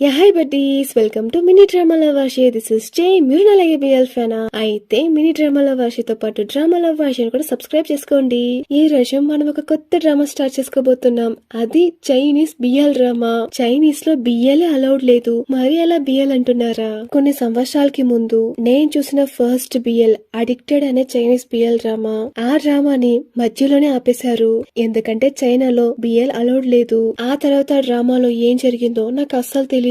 Hi buddies, welcome to mini drama love Varshi. This is జై. మీరు నా లైక్ బిఎల్ ఫ్యానా అయితే మినీ డ్రామా లవ్ వర్షితో పాటు డ్రామా లవ్ వర్షిని కూడా సబ్స్క్రైబ్ చేసుకోండి. ఈ రోజు మనం ఒక కొత్త డ్రామా స్టార్ట్ చేసుకోబోతున్నాం. అది చైనీస్ బిఎల్ డ్రామా. చైనీస్ లో బిఎల్ అలౌడ్ లేదు, మరి అలా బిఎల్ అంటున్నారా? కొన్ని సంవత్సరాలకి ముందు నేను చూసిన ఫస్ట్ బిఎల్ అడిక్టెడ్ అనే చైనీస్ బిఎల్ డ్రామా. ఆ డ్రామాని మధ్యలోనే ఆపేశారు, ఎందుకంటే చైనాలో బిఎల్ అలౌడ్ లేదు. ఆ తర్వాత ఆ డ్రామాలో ఏం జరిగిందో నాకు అస్సలు తెలియదు.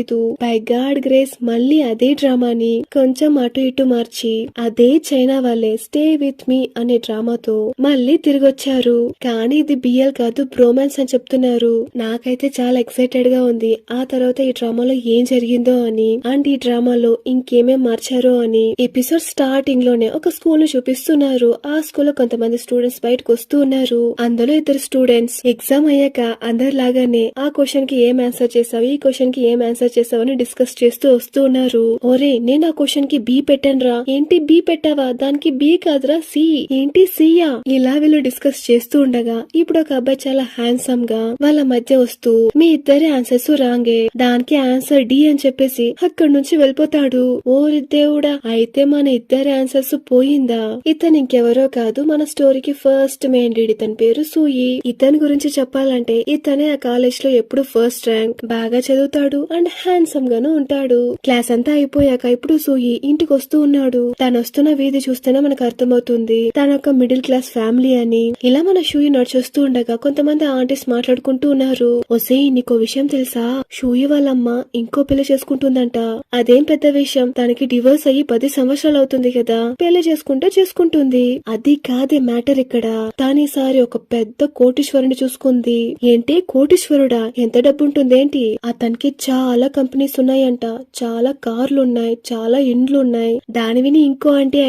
బై గాడ్ గ్రేస్ మళ్ళీ అదే డ్రామాని కొంచెం అటు ఇటు మార్చి అదే చైనా వాళ్ళే స్టే విత్ మీ అనే డ్రామాతో మళ్ళీ తిరిగొచ్చారు. కానీ ఇది బిఎల్ కాదు, బ్రోమాన్స్ అని చెప్తున్నారు. నాకైతే చాలా ఎక్సైటెడ్ గా ఉంది ఆ తర్వాత ఈ డ్రామాలో ఏం జరిగిందో అని, అండ్ ఈ డ్రామాలో ఇంకేమేం మార్చారో అని. ఎపిసోడ్ స్టార్టింగ్ లోనే ఒక స్కూల్ ను చూపిస్తున్నారు. ఆ స్కూల్ లో కొంతమంది స్టూడెంట్స్ బయటకు వస్తూ ఉన్నారు. అందులో ఇద్దరు స్టూడెంట్స్ ఎగ్జామ్ అయ్యాక అందరిలాగానే ఆ క్వశ్చన్ కి ఏం ఆన్సర్ చేసావు, ఈ క్వశ్చన్ కి ఏం ఆన్సర్ చేసావని డిస్కస్ చేస్తూ వస్తూ ఉన్నారు. ఓరే, నేను ఆ క్వశ్చన్ కి బి పెట్టాను రా. ఏంటి బి పెట్టావా? దానికి బి కాదురా సి. ఏంటి సియా? ఇలా వీళ్ళు డిస్కస్ చేస్తూ ఉండగా ఇప్పుడు ఒక అబ్బాయి చాలా హ్యాండ్సమ్ గా వాళ్ళ మధ్య వస్తూ మీ ఇద్దరి ఆన్సర్స్ రాంగే, దానికి ఆన్సర్ డి అని చెప్పేసి అక్కడి నుంచి వెళ్ళిపోతాడు. ఓరి దేవుడా, అయితే మన ఇద్దరి ఆన్సర్స్ పోయిందా? ఇతను ఇంకెవరో కాదు, మన స్టోరీకి ఫస్ట్ మెయిన్ లీడ్. ఇతని పేరు సూయి. ఇతని గురించి చెప్పాలంటే ఇతనే ఆ కాలేజ్ లో ఎప్పుడు ఫస్ట్ ర్యాంక్, బాగా చదువుతాడు అండ్ హ్యాండ్సమ్ గాను ఉంటాడు. క్లాస్ అంతా అయిపోయాక ఇప్పుడు సూయి ఇంటికి వస్తూ ఉన్నాడు. తను వస్తున్న వీధి చూస్తేనే మనకు అర్థమవుతుంది తన ఒక మిడిల్ క్లాస్ ఫ్యామిలీ అని. ఇలా మన షూయి నడిచొస్తూ ఉండగా కొంతమంది ఆంటీస్ మాట్లాడుకుంటూ ఉన్నారు. ఒసే, నీకో విషయం తెలుసా? షూయి వాళ్ళమ్మ ఇంకో పెళ్లి చేసుకుంటుందంట. అదేం పెద్ద విషయం, తనకి డివోర్స్ అయ్యి 10 సంవత్సరాలు అవుతుంది కదా, పెళ్లి చేసుకుంటే చేసుకుంటుంది. అది కాదే మ్యాటర్ ఇక్కడ. తానీసారి ఒక పెద్ద కోటీశ్వరుని చూసుకుంది. ఏంటి కోటీశ్వరుడా? ఎంత డబ్బు ఉంటుందేంటి? అతనికి చాలా కంపెనీస్ ఉన్నాయంట, చాలా కార్లున్నాయి, చాలా ఇండ్లు ఉన్నాయి. దాని విని ఇంకో ఆంటీ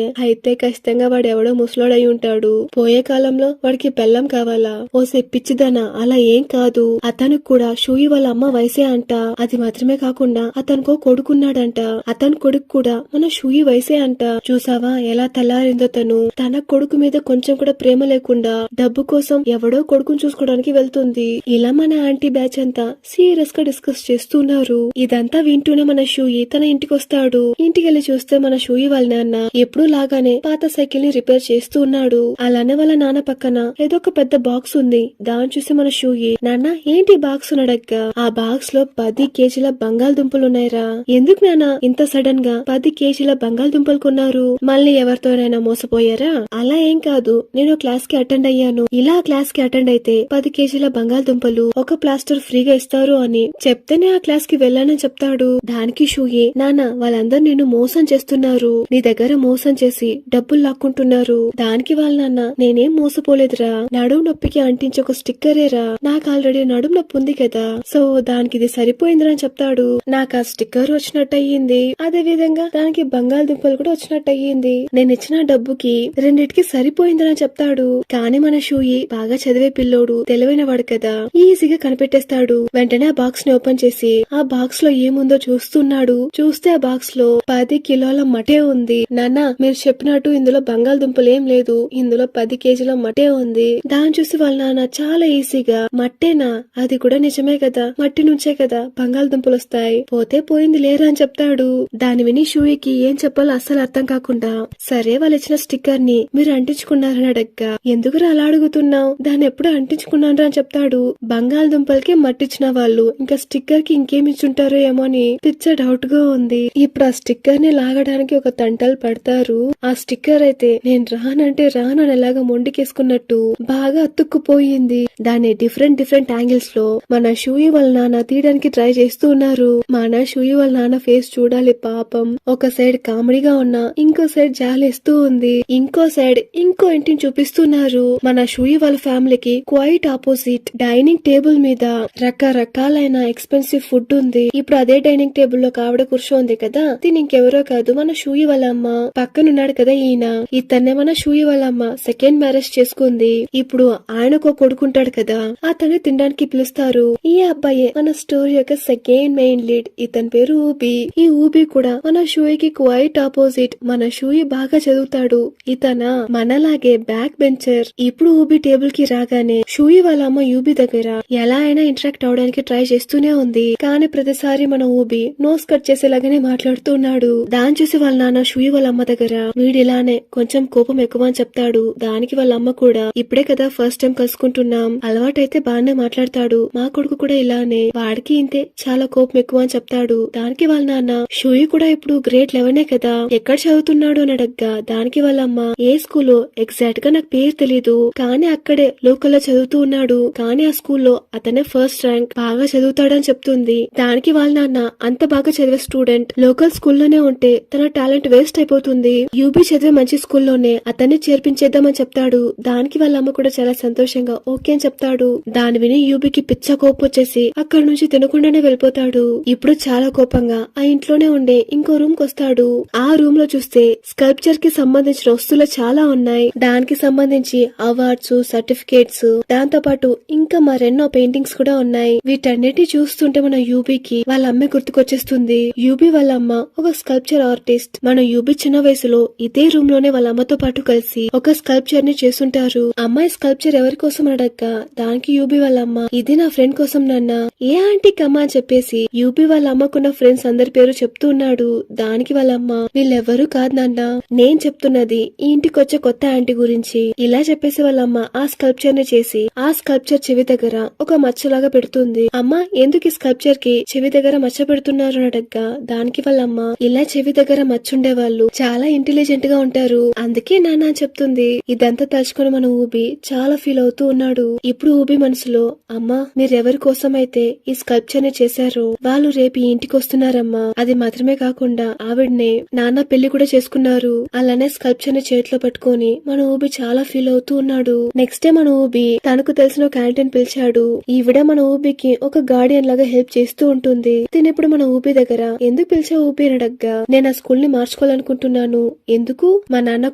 అయితే ఖచ్చితంగా వాడు ఎవడో ముసలోడై ఉంటాడు. పోయే కాలంలో వాడికి పెళ్ళం కావాలా? ఓసే పిచ్చిదనా, అలా ఏం కాదు. అతను కూడా షూయి వాళ్ళ అమ్మ వయసే అంట. అది మాత్రమే కాకుండా అతనికో కొడుకున్నాడంట. అతని కొడుకు కూడా మన షూయి వయసే అంట. చూసావా ఎలా తెల్లారిందో తను. తన కొడుకు మీద కొంచెం కూడా ప్రేమ లేకుండా డబ్బు కోసం ఎవడో కొడుకుని చూసుకోవడానికి వెళ్తుంది. ఇలా మన ఆంటీ బ్యాచ్ అంతా సీరియస్ గా డిస్కస్ చేస్తున్నారు. ఇదంతా వింటూనే మన షూయి తన ఇంటికి వస్తాడు. ఇంటికెళ్లి చూస్తే మన షూయి వాళ్ళ నాన్న ఎప్పుడు లాగానే పాత సైకిల్ ని రిపేర్ చేస్తూ ఉన్నాడు. అలానే వాళ్ళ నాన్న పక్కన ఏదో ఒక పెద్ద బాక్స్ ఉంది. దాన్ని చూసి మన షూయి, నాన్న ఏంటి బాక్స్ ఉన్నాడక్క? ఆ బాక్స్ లో 10 కేజీల బంగాళదుంపలు ఉన్నాయిరా. ఎందుకు నాన్న ఇంత సడన్ గా 10 కేజీల బంగాళదుంపలు కొన్నారు? మళ్ళీ ఎవరితోనైనా మోసపోయారా? అలా ఏం కాదు, నేను క్లాస్ కి అటెండ్ అయ్యాను. ఇలా క్లాస్ కి అటెండ్ అయితే 10 కేజీల బంగాళదుంపలు ఒక ప్లాస్టర్ ఫ్రీగా ఇస్తారు అని చెప్తేనే ఆ క్లాస్ కి వెళ్ళానని చెప్తాడు. దానికి షూయి, నాన్న వాళ్ళందరూ నిన్ను మోసం చేస్తున్నారు, నీ దగ్గర మోసం చేసి డబ్బులు లాక్కుంటున్నారు. దానికి వాళ్ళ నాన్న, నేనేం మోసపోలేదురా, నడుము నొప్పికి అంటించే ఒక స్టిక్కరేరా, నాకు ఆల్రెడీ నడుము నొప్పి ఉంది కదా, సో దానికి ఇది సరిపోయిందిరా అని చెప్తాడు. నాకు ఆ స్టిక్కర్ వచ్చినట్టు అయ్యింది, అదే విధంగా దానికి బంగాళదుంపలు కూడా వచ్చినట్టు అయ్యింది. నేను ఇచ్చిన డబ్బుకి రెండిటికి సరిపోయిందని చెప్తాడు. కానీ మన షూయి బాగా చదివే పిల్లోడు, తెలివైన వాడు కదా, ఈజీగా కనిపెట్టేస్తాడు. వెంటనే ఆ బాక్స్ ని ఓపెన్ చేసి ఆ బాక్స్ లో ఏముందో చూస్తున్నాడు. చూస్తే ఆ బాక్స్ లో 10 కిలోల మటే ఉంది. నాన్న మీరు చెప్పినట్టు ఇందులో బంగాళదుంపలు ఏం లేదు, ఇందులో 10 కేజీల మటే ఉంది. దాన్ని చూసి వాళ్ళ నాన్న చాలా ఈజీగా, మట్టేనా? అది కూడా నిజమే కదా, మట్టి నుంచే కదా బంగాళదుంపలు వస్తాయి, పోతే పోయింది లేరా అని చెప్తాడు. దాని విని షూయికి ఏం చెప్పాలో అస్సలు అర్థం కాకుండా, సరే వాళ్ళు ఇచ్చిన స్టిక్కర్ ని మీరు అంటించుకున్నారని అడగ్గా, ఎందుకు అలా అడుగుతున్నావు, దాన్ని ఎప్పుడు అంటించుకున్నారా అని చెప్తాడు. బంగాళదుంపలకి మట్టిచ్చిన వాళ్ళు ఇంకా స్టిక్కర్ కి ఇంకేమి ఇచ్చుంటారో ఏమో అని పిచ్చ డౌట్ గా ఉంది. ఇప్పుడు ఆ స్టిక్కర్ ని లాగడానికి ఒక తంటలు పడతారు. ఆ స్టిక్కర్ అయితే నేను రానంటే రాను అనేలాగా మొండికేసుకున్నట్టు బాగా అతుక్కుపోయింది. దాన్ని డిఫరెంట్ యాంగిల్స్ లో మన షూయి వాళ్ళ నాన్న తీయడానికి ట్రై చేస్తూ ఉన్నారు. మన షూయి వాళ్ళ నాన్న ఫేస్ చూడాలి పాపం. ఒక సైడ్ కామెడీగా ఉన్నా ఇంకో సైడ్ జాలేస్తూ ఉంది. ఇంకో సైడ్ ఇంకో ఇంటిని చూపిస్తున్నారు. మన షూయి వాళ్ళ ఫ్యామిలీకి క్వైట్ ఆపోజిట్ డైనింగ్ టేబుల్ మీద రకరకాలైన ఎక్స్పెన్సివ్ ఫుడ్ ఉంది. ఇప్పుడు అదే డైనింగ్ టేబుల్ లో ఆవిడ కూర్చోంది కదా, దీని ఇంకెవరో కాదు మన షూయి వాళ్ళ అమ్మ. పక్కనున్నాడు కదా ఈయన, ఇతన్నే మన షూయి వాళ్ళ అమ్మ సెకండ్ మ్యారేజ్ చేసుకుంది. ఇప్పుడు ఆయనకు కొడుకుంటాడు కదా, అతన్ని తినడానికి పిలుస్తారు. ఈ అబ్బాయి మన స్టోరీ యొక్క సెకండ్ మెయిన్ లీడ్. ఇతని పేరు ఊబి. ఈ ఊబి కూడా మన షూయికి క్వైట్ ఆపోజిట్. మన షూయి బాగా చదువుతాడు, ఇతన మనలాగే బ్యాక్ బెంచర్. ఇప్పుడు ఊబి టేబుల్ కి రాగానే షూయి వాళ్ళ అమ్మ యూబి దగ్గర ఎలా అయినా ఇంటరాక్ట్ అవడానికి ట్రై చేస్తూనే ఉంది. కానీ కానీ ప్రతిసారి మన ఊబి నోస్ కట్ చేసేలాగానే మాట్లాడుతున్నాడు. దాన్ని చూసి వాళ్ళ నాన్న షూయి వాళ్ళ అమ్మ దగ్గర వీడిలానే కొంచెం కోపం ఎక్కువ అని చెప్తాడు. దానికి వాళ్ళ అమ్మ కూడా ఇప్పుడే కదా ఫస్ట్ టైం కలుసుకుంటున్నాం, అలవాటైతే బాగానే మాట్లాడతాడు, మా కొడుకు కూడా ఇలానే, వాడికి ఇంతే చాలా కోపం ఎక్కువ అని చెప్తాడు. దానికి వాళ్ళ నాన్న షూయి కూడా ఇప్పుడు గ్రేడ్ 11 కదా, ఎక్కడ చదువుతున్నాడు అని అడగ్గా దానికి వాళ్ళమ్మ ఏ స్కూల్లో ఎగ్జాక్ట్ గా నాకు పేరు తెలీదు, కానీ అక్కడే లోకల్ లో చదువుతూ ఉన్నాడు, కానీ ఆ స్కూల్లో అతనే ఫస్ట్ ర్యాంక్, బాగా చదువుతాడని చెప్తుంది. దానికి వాళ్ళ నాన్న అంత బాగా చదివే స్టూడెంట్ లోకల్ స్కూల్లోనే ఉంటే తన టాలెంట్ వేస్ట్ అయిపోతుంది, యూబీ చదివే మంచి స్కూల్లోనే అతన్ని చేర్పించేద్దామని చెప్తాడు. దానికి వాళ్ళ అమ్మ కూడా చాలా సంతోషంగా ఓకే అని చెప్తాడు. దాని విని యూబీకి పిచ్చ కోపం వచ్చేసి అక్కడి నుంచి తినకుండానే వెళ్ళిపోతాడు. ఇప్పుడు చాలా కోపంగా ఆ ఇంట్లోనే ఉండే ఇంకో రూమ్ కొస్తాడు. ఆ రూమ్ లో చూస్తే స్కల్ప్చర్ కి సంబంధించిన వస్తువులు చాలా ఉన్నాయి. దానికి సంబంధించి అవార్డ్స్, సర్టిఫికేట్స్, దాంతో పాటు ఇంకా మరెన్నో పెయింటింగ్స్ కూడా ఉన్నాయి. వీటన్నిటి చూస్తుంటే మన యూబీకి వాళ్ళ అమ్మ గుర్తుకొచ్చేస్తుంది. యూబీ వాళ్ళ అమ్మ ఒక స్కల్ప్చర్ ఆర్టిస్ట్. మన యూబీ చిన్న వయసులో ఇదే రూమ్ లోనే వాళ్ళ అమ్మతో పాటు కలిసి ఒక స్కల్ప్చర్ ని చేస్తుంటారు. అమ్మాయి స్కల్ప్చర్ ఎవరి కోసం అడగ్గా దానికి యూబీ వాళ్ళ అమ్మ ఇది నా ఫ్రెండ్ కోసం నాన్న, ఏ ఆంటీ కమ్మ అని చెప్పేసి యూబీ వాళ్ళ అమ్మకున్న ఫ్రెండ్స్ అందరి పేరు చెప్తూ ఉన్నాడు. దానికి వాళ్ళ అమ్మ వీళ్ళెవ్వరూ కాదు నాన్న, నేను చెప్తున్నది ఈ ఇంటికి వచ్చే కొత్త ఆంటీ గురించి. ఇలా చెప్పేసి వాళ్ళ అమ్మ ఆ స్కల్ప్చర్ ని చేసి ఆ స్కల్ప్చర్ చెవి దగ్గర ఒక మచ్చలాగా పెడుతుంది. అమ్మ ఎందుకు ఈ స్కల్ప్చర్ కి చెవి దగ్గర మచ్చ పెడుతున్నారు అని అడగ్గా దానికి వాళ్ళ అమ్మ ఇలా చెవి దగ్గర మచ్చుండే వాళ్ళు చాలా ఇంటెలిజెంట్ గా ఉంటారు, అందుకే నాన్న అని చెప్తుంది. ఇదంతా తలుచుకుని మన ఊబి చాలా ఫీల్ అవుతూ ఉన్నాడు. ఇప్పుడు ఊబి మనసులో అమ్మా మీరెవరి కోసం అయితే ఈ స్కల్ప్చర్ ని చేశారో వాళ్ళు రేపు ఈ ఇంటికి వస్తున్నారమ్మా, అది మాత్రమే కాకుండా ఆవిడనే నాన్న పెళ్లి కూడా చేసుకున్నారు. అలానే స్కల్ప్చర్ ని చేతిలో పట్టుకొని మన ఊబి చాలా ఫీల్ అవుతూ ఉన్నాడు. నెక్స్ట్ డే మన ఊబి తనకు తెలిసిన క్యాంటీన్ పిలిచాడు. ఈవిడ మన ఊబికి ఒక గార్డియన్ లాగా హెల్ప్ చేస్తూ ఉంటుంది. ఇప్పుడు మన ఊబి దగ్గర ఎందుకు పిలిచా ఊబి అని అడగ్గా నేను ఆ స్కూల్ ని మార్చుకోవాలనుకుంటున్నాను. ఎందుకు? మా నాన్న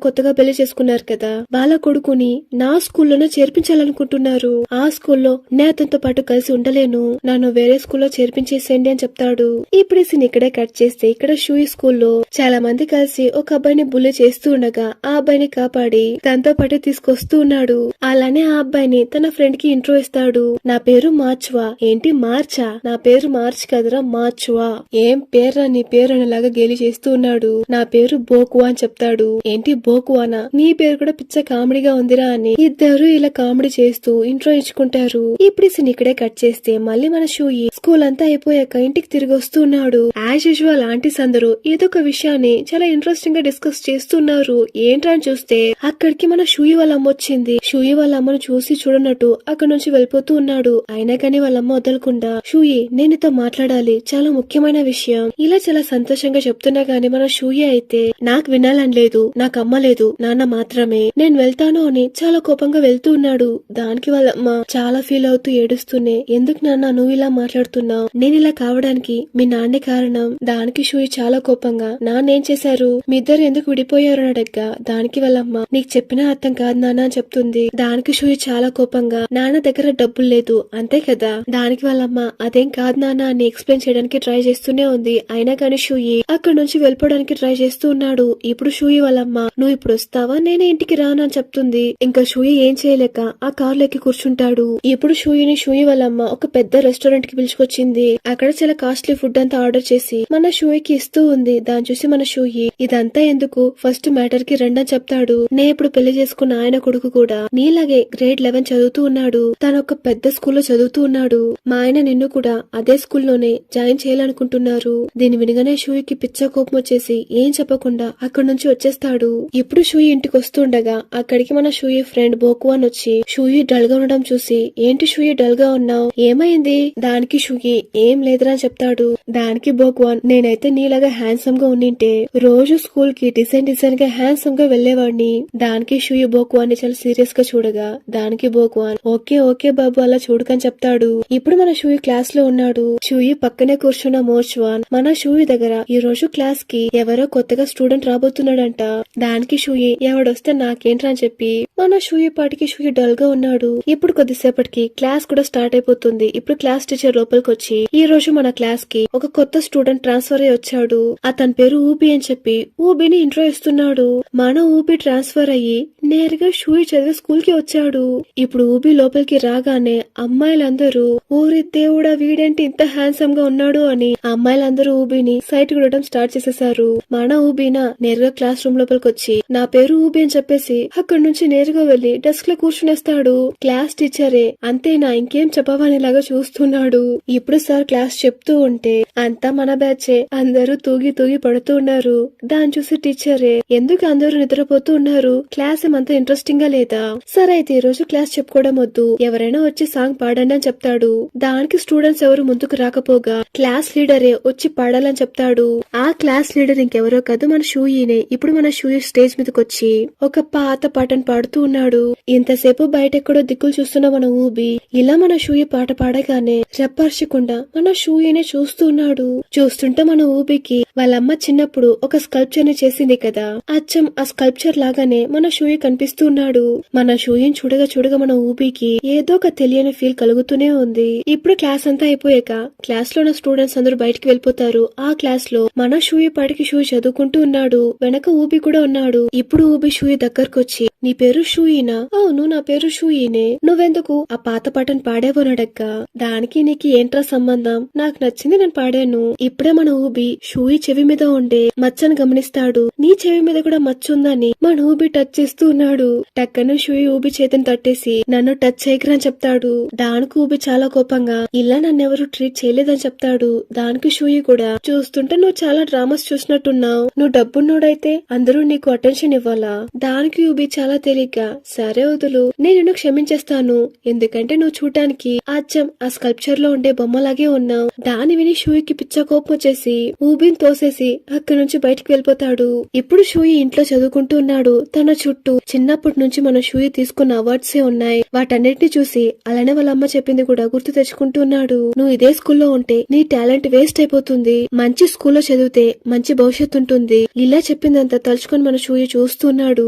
కొత్తగా పెళ్లి చేసుకున్నారు కదా, వాళ్ళ కొడుకుని నా స్కూల్లోనే చేర్పించాలనుకుంటున్నారు. ఆ స్కూల్లో నేను అతనితో పాటు కలిసి ఉండలేను, నన్ను వేరే స్కూల్లో చేర్పించేసేయండి అని చెప్తాడు. ఇప్పుడు ఈ సీన్ ఇక్కడే కట్ చేస్తే ఇక్కడ షూయి స్కూల్లో చాలా మంది కలిసి ఒక అబ్బాయిని బుల్లి చేస్తూ ఉండగా ఆ అబ్బాయిని కాపాడి తనతో పాటు తీసుకొస్తూ ఉన్నాడు. అలానే ఆ అబ్బాయిని తన ఫ్రెండ్ కి ఇంట్రో ఇస్తాడు. నా పేరు మార్చ్వా. ఏంటి మార్చా? నా పేరు మార్చ్ కదరా మార్చ్వా. ఏం పేర్రా నీ పేరు అనేలాగా గేలి చేస్తూ ఉన్నాడు. నా పేరు బోకువా అని చెప్తాడు. ఏంటి బోకువానా? నీ పేరు కూడా పిచ్చ కామెడీగా ఉందిరా అని ఇద్దరు ఇలా కామెడీ చేస్తూ ఇంట్రో ఇచ్చుకుంటారు. ఇప్పుడు ఈ సీన్ ఇక్కడే కట్ చేస్తే మళ్ళీ మన షూయి స్కూల్ అంతా అయిపోయాక ఇంటికి తిరిగి వస్తూ ఉన్నాడు. యాజ్ యూజువల్ ఆంటీస్ అందరూ ఏదో ఒక విషయాన్ని చాలా ఇంట్రెస్టింగ్ గా డిస్కస్ చేస్తున్నారు. ఏంట్రా అని చూస్తే అక్కడికి మన షూయి వాళ్ళ అమ్మ వచ్చింది. షూయి వాళ్ళ అమ్మను చూసి చూడనట్టు అక్కడి నుంచి వెళ్ళిపోతూ ఉన్నాడు. అయినా కానీ వాళ్ళ అమ్మ వదలకుండా షూయి నేను నీతో మాట్లాడాలి, చాలా ముఖ్యమైన విషయం, ఇలా చాలా సంతోషంగా చెప్తున్నా గానీ మన షూయి అయితే నాకు వినాలని లేదు, నాకు అమ్మ లేదు, నాన్న మాత్రమే, నేను వెళ్తాను అని చాలా కోపంగా వెళ్తూ ఉన్నాడు. దానికి వాళ్ళ అమ్మ చాలా ఫీల్ అవుతూ ఏడుస్తూనే ఎందుకు నాన్న నువ్వు ఇలా మాట్లాడుతున్నావు, నేను ఇలా కావడానికి మీ నాన్నే కారణం. దానికి షూయి చాలా కోపంగా నాన్నేం చేశారు, మీ ఇద్దరు ఎందుకు విడిపోయారు అని అడగ్గా దానికి వాళ్ళమ్మ నీకు చెప్పినా అర్థం కాదు నాన్న అని చెప్తుంది. దానికి షూయి చాలా కోపంగా నాన్న దగ్గర డబ్బులు లేదు అంతే కదా. దానికి వాళ్ళమ్మ అదేం కాదు నాన్న అని ఎక్స్ప్లెయిన్ చేయడానికి ట్రై చేస్తూనే ఉంది. అయినా కానీ షూయి అక్కడి నుంచి వెళ్ళిపోవడానికి ట్రై చేస్తూ ఉన్నాడు. ఇప్పుడు షూయి వాళ్ళమ్మ నువ్వు ఇప్పుడు వస్తావా, నేనే ఇంటికి రాను అని చెప్తుంది. ఇంకా షూయి ఏం చేయలేక ఆ కార్ ఎక్కి కూర్చుంటాడు. ఇప్పుడు షూయి వాళ్ళమ్మ ఒక పెద్ద రెస్టారెంట్ కి పిలుచుకొచ్చింది. అక్కడ చాలా కాస్ట్లీ ఫుడ్ అంతా ఆర్డర్ చేసి మన షూయికి ఇస్తూ ఉంది. దాన్ని చూసి మన షూయి ఇదంతా ఎందుకు, ఫస్ట్ మ్యాటర్ కి రండి అని చెప్తాడు. నే ఇప్పుడు పెళ్లి చేసుకున్న ఆయన కొడుకు కూడా నీలాగే గ్రేడ్ 11 చదువుతూ ఉన్నాడు, తను ఒక పెద్ద స్కూల్లో చదువుతూ ఉన్నాడు, మా ఆయన నిన్ను కూడా అదే స్కూల్లోనే జాయిన్ చేయాలనుకుంటున్నారు. దీని వినగానే షూయికి పిచ్చ కోపం వచ్చేసి ఏం చెప్పకుండా అక్కడి నుంచి వచ్చేస్తాడు. ఇప్పుడు షూయి ఇంటికి వస్తుండగా అక్కడికి మన షూయి ఫ్రెండ్ బోకువాన్ వచ్చి షూయి డల్ గా ఉండడం చూసి ఏంటి షూయి డల్ గా ఉన్నావు, ఏమైంది? దానికి షూయి ఏం లేదురా అని చెప్తాడు. దానికి బోకువాన్ నేనైతే నీలాగా హ్యాండ్సమ్ గా ఉండింటే రోజు స్కూల్ కి డిజైన్ గా హ్యాండ్సమ్ గా వెళ్లేవాడిని. దానికి షూయి బోకువాన్ ని చాలా సీరియస్ గా చూడగా దానికి బోకువాన్ ఓకే ఓకే బాబు అలా చూడకని చెప్తాడు. ఇప్పుడు మన షూయి క్లాస్ లో ఉన్నాడు. షూయి పక్కనే కూర్చున్న మోర్చ్వాన్ మన షూయి దగ్గర ఈ రోజు క్లాస్ కి ఎవరో కొత్తగా స్టూడెంట్ రాబోతున్నాడంట. దానికి షూయి ఎవడొస్తే నాకేంట్రా అని చెప్పి మన షూయి పాటికి షూయి డల్ గా ఉన్నాడు. ఇప్పుడు కొద్దిసేపటికి క్లాస్ కూడా స్టార్ట్ అయిపోతుంది. ఇప్పుడు క్లాస్ టీచర్ లోపలికి వచ్చి ఈ రోజు మన క్లాస్ కి ఒక కొత్త స్టూడెంట్ ట్రాన్స్ఫర్ అయ్యి వచ్చాడు, అతని పేరు ఊబి అని చెప్పి ఊబిని ఇంట్రో ఇస్తున్నాడు. మన ఊబి ట్రాన్స్ఫర్ అయ్యి నేరుగా షూయి చదివే స్కూల్ కి వచ్చాడు. ఇప్పుడు ఊబి లోపలికి రాగానే అమ్మాయిలందరూ ఊరి దేవుడా వీడేంటి ఇంత ఎంత హ్యాండ్సమ్ గా ఉన్నాడు అని అమ్మాయిలందరూ ఊబిని సైట్ కొట్టడం స్టార్ట్ చేసేసారు. మన ఊబినా నేరుగా క్లాస్ రూమ్ లోపలికి వచ్చి నా పేరు ఊబి అని చెప్పేసి అక్కడి నుంచి నేరుగా వెళ్లి డెస్క్ లో కూర్చునేస్తాడు. క్లాస్ టీచరే అంతేనా ఇంకేం చెప్పవనిలాగా చూస్తున్నాడు. ఇప్పుడు సార్ క్లాస్ చెప్తూ ఉంటే అంతా మన బ్యాచే అందరూ తూగి తూగి పడుతూ ఉన్నారు. దాన్ని చూసి టీచరే ఎందుకు అందరూ నిద్రపోతూ ఉన్నారు, క్లాస్ ఏమంతా ఇంట్రెస్టింగ్ గా లేదా? సరే అయితే ఈ రోజు క్లాస్ చెప్పుకోవడం వద్దు, ఎవరైనా వచ్చి సాంగ్ పాడండి అని చెప్తాడు. దానికి స్టూడెంట్స్ ఎవరు ముందుకు రాకపోగా క్లాస్ లీడరే వచ్చి పాడాలని చెప్తాడు. ఆ క్లాస్ లీడర్ ఇంకెవరో కాదు మన షూయీనే. ఇప్పుడు మన షూయీ స్టేజ్ మీదకి వచ్చి ఒక పాత పాటను పాడుతూ ఉన్నాడు. ఇంతసేపు బయటెక్కడో దిక్కులు చూస్తున్న మన ఊబి ఇలా మన షూయీ పాట పాడగానే రెప్పర్చకుండా మన షూయీనే చూస్తున్నాడు. చూస్తుంటే మన ఊబికి వాళ్ళమ్మ చిన్నప్పుడు ఒక స్కల్ప్చర్ ని చేసింది కదా, అచ్చం ఆ స్కల్ప్చర్ లాగానే మన షూయీ కనిపిస్తున్నాడు. మన షూయీని చూడగా చూడగా మన ఊబికి ఏదో ఒక తెలియని ఫీల్ కలుగుతూనే ఉంది. ఇప్పుడు క్లాస్ అంతా అయిపోయాక క్లాస్ లో ఉన్న స్టూడెంట్స్ అందరూ బయటికి వెళ్ళిపోతారు. ఆ క్లాస్ లో మన షూయీ పాటికి షూయీ చదువుకుంటూ ఉన్నాడు. వెనక ఊబి కూడా ఉన్నాడు. ఇప్పుడు ఊబి షూయీ దగ్గరకొచ్చి నీ పేరు షూయీనా? అవును నా పేరు షూయీనే. నువ్వెందుకు ఆ పాత పాటను పాడేవోనడక్క, దానికి నీకు ఏంట్రా సంబంధం? నాకు నచ్చింది నేను పాడాను. ఇప్పుడే మన ఊబి షూయీ చెవి మీద ఉండే మచ్చను గమనిస్తాడు. నీ చెవి మీద కూడా మచ్చ ఉందని మన ఊబి టచ్ చేస్తూ ఉన్నాడు. టక్కన షూయీ ఊబి చేతిని తట్టేసి నన్ను టచ్ చేయకరా అని చెప్తాడు. దానికి ఊబి చాలా కోపంగా ఇలా నన్నెవరు ట్రీట్ చేయలేదని చెప్తాడు. దానికి షూయీ కూడా చూస్తుంటే నువ్వు చాలా డ్రామాస్ చూసినట్టున్నావు, నువ్వు డబ్బున్నోడైతే అందరూ నీకు అటెన్షన్ ఇవ్వాలా? దానికి ఊబి చాలా తేలిక సరే వదులు, నేను నిన్ను క్షమించేస్తాను, ఎందుకంటే నువ్వు చూడటానికి అచ్చం ఆ స్కల్ప్చర్ లో ఉండే బొమ్మలాగే ఉన్నావు. దాని విని షూయికి పిచ్చ కోపం వచ్చేసి ఊబిని తోసేసి అక్కడి నుంచి బయటికి వెళ్ళిపోతాడు. ఇప్పుడు షూయి ఇంట్లో చదువుకుంటూ ఉన్నాడు. తన చుట్టూ చిన్నప్పటి నుంచి మన షూయి తీసుకున్న అవార్డ్స్ ఉన్నాయి. వాటన్నిటిని చూసి అలానే వాళ్ళ అమ్మ చెప్పింది కూడా గుర్తు తెచ్చుకుంటున్నాడు. నువ్వు ఇదే స్కూల్లో ఉంటే నీ టాలెంట్ వేస్ట్ అయిపోతుంది, మంచి స్కూల్లో చదివితే మంచి భవిష్యత్తు ఉంటుంది. ఇలా చెప్పిందంతా తలుచుకొని మన షూయి చూస్తున్నాడు.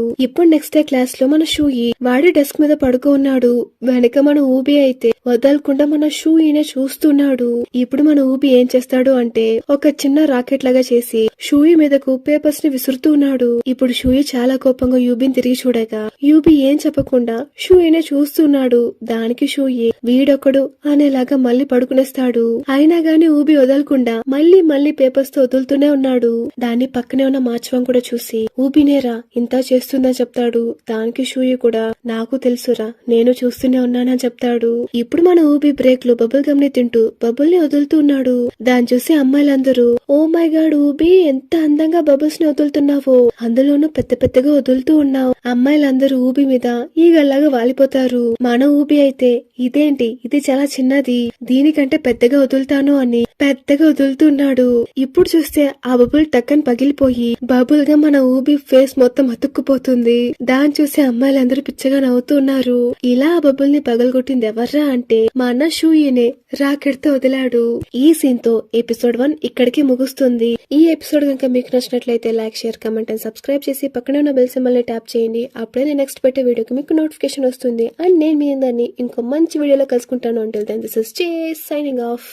ఇప్పుడు నెక్స్ట్ డే క్లాస్ లో మన షూయి వాడి డెస్క్ మీద పడుకో ఉన్నాడు. వెనక మన ఊబి అయితే వదలకుండా మన షూయినే చూస్తున్నాడు. ఇప్పుడు మన ఊబి ఏం చేస్తాడు అంటే ఒక చిన్న రాకెట్ లాగా చేసి షూయి మీదకు పేపర్స్ ని విసురుతున్నాడు. ఇప్పుడు షూయి చాలా కోపంగా యూబిని తిరిగి చూడగా యూబి ఏం చెప్పకుండా షూయినే చూస్తున్నాడు. దానికి షూయి వీడొకడు అనేలాగా మళ్ళీ పడుకునేస్తాడు. అయినా గాని ఊబి వదలకుండా మళ్ళీ మళ్ళీ పేపర్స్ తో వదులుతూనే ఉన్నాడు. దాన్ని పక్కనే ఉన్న మాచవం కూడా చూసి ఊబినేరా ఇంత చేస్తుందని చెప్తాడు. దానికి షూయి కూడా నాకు తెలుసురా, నేను చూస్తూనే ఉన్నానని చెప్తాడు. ఇప్పుడు మన ఊబి బ్రేక్ లో బబుల్ గమ్ ని తింటూ బబుల్ ని వదులుతున్నాడు. దాన్ని చూసి అమ్మాయిలందరూ ఓ మై గాడ్ ఊబి ఎంత అందంగా బబుల్స్ ని వదులుతున్నావో, అందులోనూ పెద్ద పెద్దగా వదులుతూ ఉన్నావు. అమ్మాయిలందరూ ఊబి మీద ఈగల్లాగా వాలిపోతారు. మన ఊబి అయితే ఇదేంటి ఇది చాలా చిన్నది, దీనికంటే పెద్దగా వదులుతాను అని పెద్దగా వదులుతున్నాడు. ఇప్పుడు చూస్తే ఆ బబుల్ టక్కని పగిలిపోయి బబుల్ గా మన ఊబి ఫేస్ మొత్తం అతుక్కుపోతుంది. దాన్ని చూసి అమ్మాయిలందరూ పిచ్చగా నవ్వుతున్నారు. ఇలా ఆ బబుల్ ని పగలగొట్టింది ఎవర్రా అంటే మన షూయినే రాకెట్ తో వదిలాడు. ఈ సీన్ తో ఎపిసోడ్ 1 ఇక్కడికి ముగుస్తుంది. ఈ ఎపిసోడ్ కనుక మీకు నచ్చినట్లయితే like, share, comment and subscribe చేసి పక్కనే ఉన్న బెల్ సింబల్ ని ట్యాప్ చేయండి. అప్పుడే నేను నెక్స్ట్ పెట్టే వీడియోకి మీకు నోటిఫికేషన్ వస్తుంది. అండ్ నేను మీ అందరినీ ఇంకో మంచి వీడియోలో కలుసుకుంటాను. Until then this is J signing of.